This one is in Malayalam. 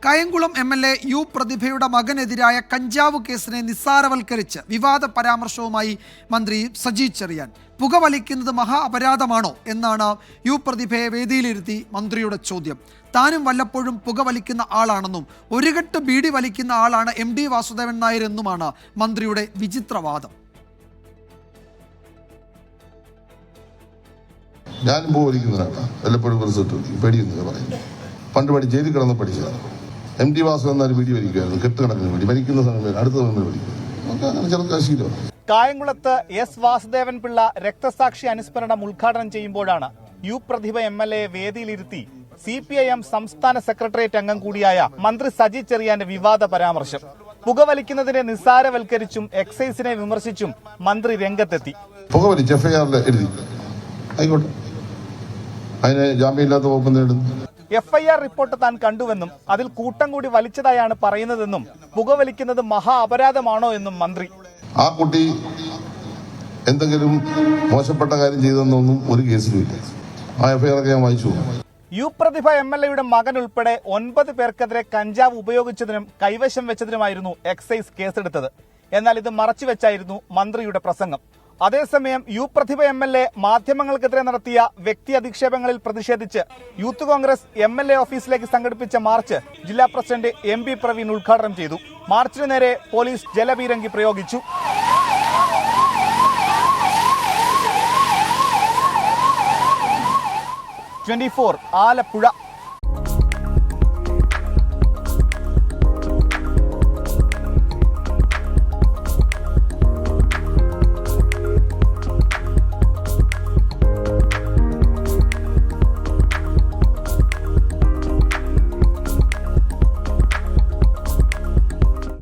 കായംകുളം എം.എൽ.എ. യു പ്രതിഭയുടെ മകനെതിരായ കഞ്ചാവ് കേസിനെ നിസ്സാരവൽക്കരിച്ച് വിവാദ പരാമർശവുമായി മന്ത്രി സജി ചെറിയാൻ. പുകവലിക്കുന്നത് മഹാ അപരാധമാണോ എന്നാണ് യു പ്രതിഭയെ വേദിയിലിരുത്തി മന്ത്രിയുടെ ചോദ്യം. താനും വല്ലപ്പോഴും പുകവലിക്കുന്ന ആളാണെന്നും ഒരു കെട്ട് ബീഡി വലിക്കുന്ന ആളാണ് MD വാസുദേവൻ നായർ എന്നുമാണ് മന്ത്രിയുടെ വിചിത്രവാദം. ഞാനും പോലിക്കുന്നതാണ് വല്ലപ്പോഴും പേടിയെന്നൊക്കെ പറയുന്നു. പണ്ട് ജയിലിൽ കിടന്ന് പഠിച്ചതാണ്. MD വാസുദേവൻ നായർ വീഡിയോ വലിക്കുമായിരുന്നു. കെട്ടുകണക്കിന് വേണ്ടി വലിക്കുന്ന സമയം അടുത്ത സമയം വലിക്കും. അങ്ങനെ ചെറുക്കാശീലമാണ്. കായംകുളത്ത് S. വാസുദേവൻ പിള്ള രക്തസാക്ഷി അനുസ്മരണം ഉദ്ഘാടനം ചെയ്യുമ്പോഴാണ് യു പ്രതിഭ MLA വേദിയിലിരുത്തി CPIM സംസ്ഥാന സെക്രട്ടേറിയറ്റ് അംഗം കൂടിയായ മന്ത്രി സജി ചെറിയാന്റെ വിവാദ പരാമർശം. പുകവലിക്കുന്നതിനെ നിസ്സാരവൽക്കരിച്ചും എക്സൈസിനെ വിമർശിച്ചും മന്ത്രി രംഗത്തെത്തി. പുകവലിച്ച് FIR എഴുതി ആയിക്കോട്ടെ, അതിന് ജാമ്യമില്ലാത്ത വകുപ്പ് നേടുന്നു. FIR റിപ്പോർട്ട് താൻ കണ്ടുവെന്നും അതിൽ കൂട്ടം കൂടി വലിച്ചതായാണ് പറയുന്നതെന്നും പുകവലിക്കുന്നത് മഹാ അപരാധമാണോ എന്നും മന്ത്രി. ആ കുട്ടി എന്തെങ്കിലും മോശപ്പെട്ട കാര്യം ചെയ്തെന്നൊന്നും ഒരു കേസിലുമില്ല. ആ FIR ഒക്കെ ഞാൻ വായിച്ചു. യു പ്രതിഭ MLA-യുടെ മകൻ ഉൾപ്പെടെ 9 പേർക്കെതിരെ കഞ്ചാവ് ഉപയോഗിച്ചതിനും കൈവശം വെച്ചതിനുമായിരുന്നു എക്സൈസ് കേസെടുത്തത്. എന്നാൽ ഇത് മറച്ചുവെച്ചായിരുന്നു മന്ത്രിയുടെ പ്രസംഗം. അതേസമയം യു പ്രതിഭ MLA മാധ്യമങ്ങൾക്കെതിരെ നടത്തിയ വ്യക്തി അധിക്ഷേപങ്ങളിൽ പ്രതിഷേധിച്ച് യൂത്ത് കോൺഗ്രസ് MLA ഓഫീസിലേക്ക് സംഘടിപ്പിച്ച മാർച്ച് ജില്ലാ പ്രസിഡന്റ് MB പ്രവീൺ ഉദ്ഘാടനം ചെയ്തു. മാർച്ചിനു നേരെ പോലീസ് ജലപീരങ്കി പ്രയോഗിച്ചു. 24 ആലപ്പുഴ.